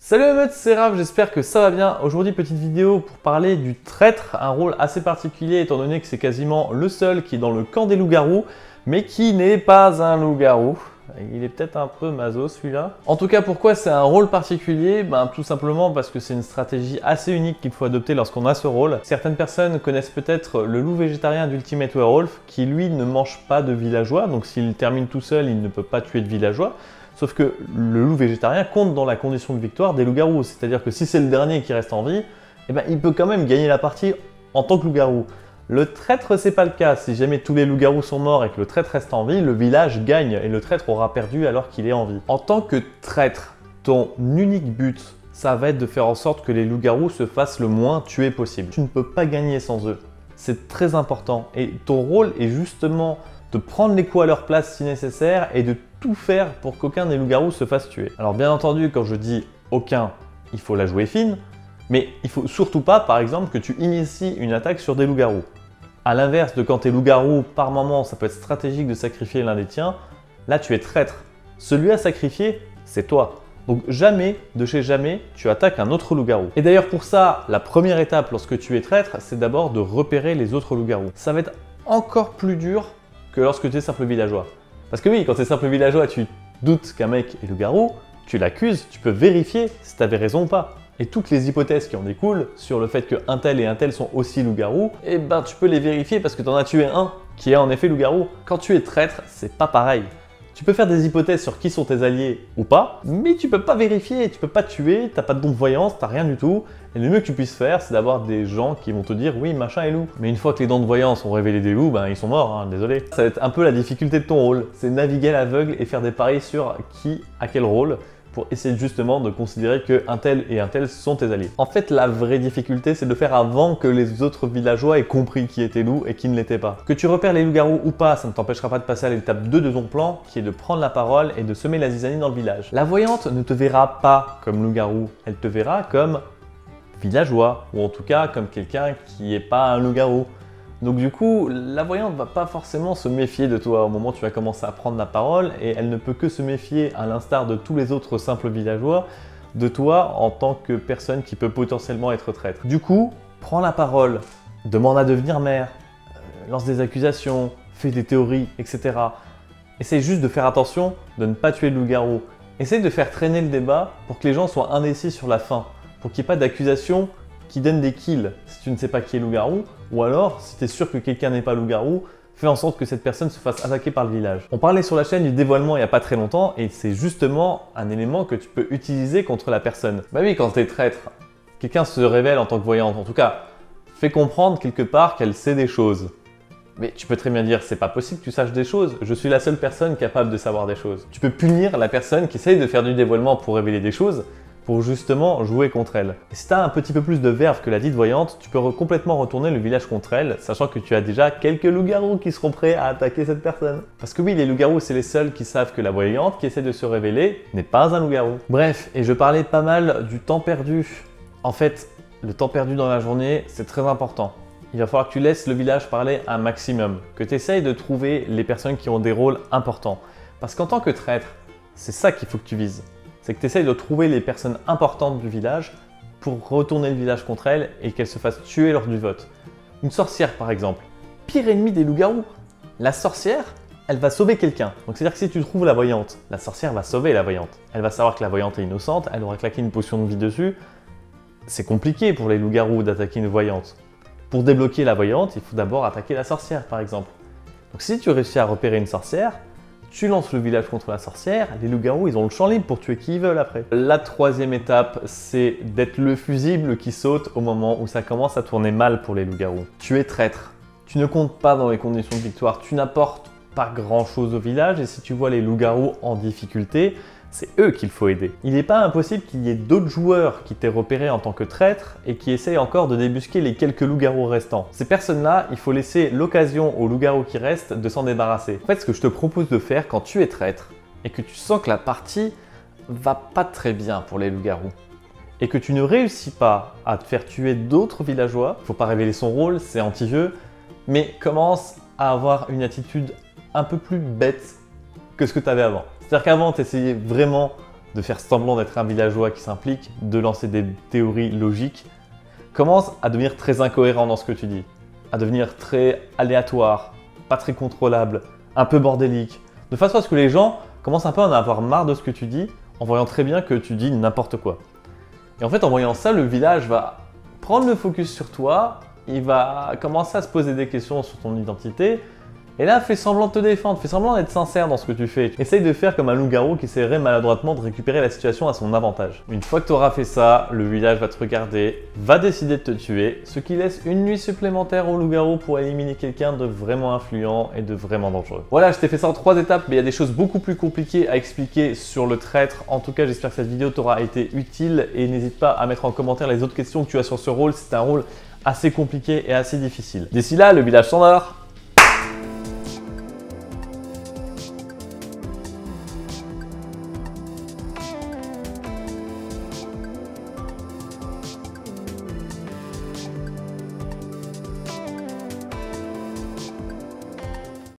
Salut la meute, c'est Raph, j'espère que ça va bien. Aujourd'hui, petite vidéo pour parler du traître, un rôle assez particulier étant donné que c'est quasiment le seul qui est dans le camp des loups-garous, mais qui n'est pas un loup-garou. Il est peut-être un peu maso celui-là. En tout cas, pourquoi c'est un rôle particulier? Tout simplement parce que c'est une stratégie assez unique qu'il faut adopter lorsqu'on a ce rôle. Certaines personnes connaissent peut-être le loup végétarien d'Ultimate Werewolf, qui lui ne mange pas de villageois, donc s'il termine tout seul, il ne peut pas tuer de villageois. Sauf que le loup végétarien compte dans la condition de victoire des loups-garous. C'est-à-dire que si c'est le dernier qui reste en vie, il peut quand même gagner la partie en tant que loup-garou. Le traître, c'est pas le cas. Si jamais tous les loups-garous sont morts et que le traître reste en vie, le village gagne et le traître aura perdu alors qu'il est en vie. En tant que traître, ton unique but, ça va être de faire en sorte que les loups-garous se fassent le moins tuer possible. Tu ne peux pas gagner sans eux. C'est très important. Et ton rôle est justement de prendre les coups à leur place si nécessaire et de tout faire pour qu'aucun des loups-garous se fasse tuer. Alors bien entendu, quand je dis aucun, il faut la jouer fine, mais il faut surtout pas, par exemple, que tu inities une attaque sur des loups-garous. A l'inverse de quand t'es loup-garou, par moment, ça peut être stratégique de sacrifier l'un des tiens, là tu es traître. Celui à sacrifier, c'est toi. Donc jamais, de chez jamais, tu attaques un autre loup-garou. Et d'ailleurs pour ça, la première étape lorsque tu es traître, c'est d'abord de repérer les autres loups-garous. Ça va être encore plus dur que lorsque tu es simple villageois. Parce que oui, quand tu es simple villageois, tu doutes qu'un mec est loup-garou, tu l'accuses, tu peux vérifier si tu avais raison ou pas. Et toutes les hypothèses qui en découlent sur le fait qu'un tel et un tel sont aussi loups-garous, tu peux les vérifier parce que tu en as tué un qui est en effet loup-garou. Quand tu es traître, c'est pas pareil. Tu peux faire des hypothèses sur qui sont tes alliés ou pas, mais tu peux pas vérifier, tu peux pas tuer, t'as pas de don de voyance, t'as rien du tout. Et le mieux que tu puisses faire, c'est d'avoir des gens qui vont te dire oui, machin est loup. Mais une fois que les dons de voyance ont révélé des loups, ils sont morts, désolé. Ça va être un peu la difficulté de ton rôle, c'est naviguer à l'aveugle et faire des paris sur qui a quel rôle, pour essayer justement de considérer qu'un tel et un tel sont tes alliés. En fait, la vraie difficulté, c'est de faire avant que les autres villageois aient compris qui était loup et qui ne l'était pas. Que tu repères les loups-garous ou pas, ça ne t'empêchera pas de passer à l'étape 2 de ton plan, qui est de prendre la parole et de semer la zizanie dans le village. La voyante ne te verra pas comme loup-garou, elle te verra comme villageois, ou en tout cas comme quelqu'un qui n'est pas un loup-garou. Donc du coup, la voyante ne va pas forcément se méfier de toi au moment où tu vas commencer à prendre la parole et elle ne peut que se méfier, à l'instar de tous les autres simples villageois, de toi en tant que personne qui peut potentiellement être traître. Du coup, prends la parole, demande à devenir maire, lance des accusations, fais des théories, etc. Essaye juste de faire attention de ne pas tuer le loup-garou. Essaye de faire traîner le débat pour que les gens soient indécis sur la fin, pour qu'il n'y ait pas d'accusations qui donne des kills si tu ne sais pas qui est loup-garou, ou alors, si tu es sûr que quelqu'un n'est pas loup-garou, fais en sorte que cette personne se fasse attaquer par le village. On parlait sur la chaîne du dévoilement il n'y a pas très longtemps, et c'est justement un élément que tu peux utiliser contre la personne. Oui, quand tu es traître, quelqu'un se révèle en tant que voyante, en tout cas, fais comprendre quelque part qu'elle sait des choses. Mais tu peux très bien dire, c'est pas possible que tu saches des choses, je suis la seule personne capable de savoir des choses. Tu peux punir la personne qui essaye de faire du dévoilement pour révéler des choses, pour justement jouer contre elle. Et si tu as un petit peu plus de verve que la dite voyante, tu peux complètement retourner le village contre elle, sachant que tu as déjà quelques loups-garous qui seront prêts à attaquer cette personne. Parce que oui, les loups-garous, c'est les seuls qui savent que la voyante qui essaie de se révéler n'est pas un loup-garou. Bref, et je parlais pas mal du temps perdu. En fait, le temps perdu dans la journée, c'est très important. Il va falloir que tu laisses le village parler un maximum, que tu essayes de trouver les personnes qui ont des rôles importants. Parce qu'en tant que traître, c'est ça qu'il faut que tu vises. C'est que tu essayes de trouver les personnes importantes du village pour retourner le village contre elles et qu'elles se fassent tuer lors du vote. Une sorcière par exemple, pire ennemi des loups-garous. La sorcière, elle va sauver quelqu'un. Donc c'est-à-dire que si tu trouves la voyante, la sorcière va sauver la voyante. Elle va savoir que la voyante est innocente, elle aura claqué une potion de vie dessus. C'est compliqué pour les loups-garous d'attaquer une voyante. Pour débloquer la voyante, il faut d'abord attaquer la sorcière par exemple. Donc si tu réussis à repérer une sorcière, tu lances le village contre la sorcière, les loups-garous ils ont le champ libre pour tuer qui ils veulent après. La troisième étape, c'est d'être le fusible qui saute au moment où ça commence à tourner mal pour les loups-garous. Tu es traître, tu ne comptes pas dans les conditions de victoire, tu n'apportes pas grand chose au village et si tu vois les loups-garous en difficulté, c'est eux qu'il faut aider. Il n'est pas impossible qu'il y ait d'autres joueurs qui t'aient repéré en tant que traître et qui essayent encore de débusquer les quelques loups-garous restants. Ces personnes-là, il faut laisser l'occasion aux loups-garous qui restent de s'en débarrasser. En fait, ce que je te propose de faire quand tu es traître et que tu sens que la partie va pas très bien pour les loups-garous et que tu ne réussis pas à te faire tuer d'autres villageois, il ne faut pas révéler son rôle, c'est anti-jeu, mais commence à avoir une attitude un peu plus bête que ce que tu avais avant. C'est-à-dire qu'avant, tu essayais vraiment de faire semblant d'être un villageois qui s'implique, de lancer des théories logiques, commence à devenir très incohérent dans ce que tu dis, à devenir très aléatoire, pas très contrôlable, un peu bordélique, de façon à ce que les gens commencent un peu à en avoir marre de ce que tu dis, en voyant très bien que tu dis n'importe quoi. Et en fait, en voyant ça, le village va prendre le focus sur toi, il va commencer à se poser des questions sur ton identité, et là, fais semblant de te défendre, fais semblant d'être sincère dans ce que tu fais. Essaye de faire comme un loup-garou qui essaierait maladroitement de récupérer la situation à son avantage. Une fois que tu auras fait ça, le village va te regarder, va décider de te tuer, ce qui laisse une nuit supplémentaire au loup-garou pour éliminer quelqu'un de vraiment influent et de vraiment dangereux. Voilà, je t'ai fait ça en 3 étapes, mais il y a des choses beaucoup plus compliquées à expliquer sur le traître. En tout cas, j'espère que cette vidéo t'aura été utile et n'hésite pas à mettre en commentaire les autres questions que tu as sur ce rôle. C'est un rôle assez compliqué et assez difficile. D'ici là, le village s'endort.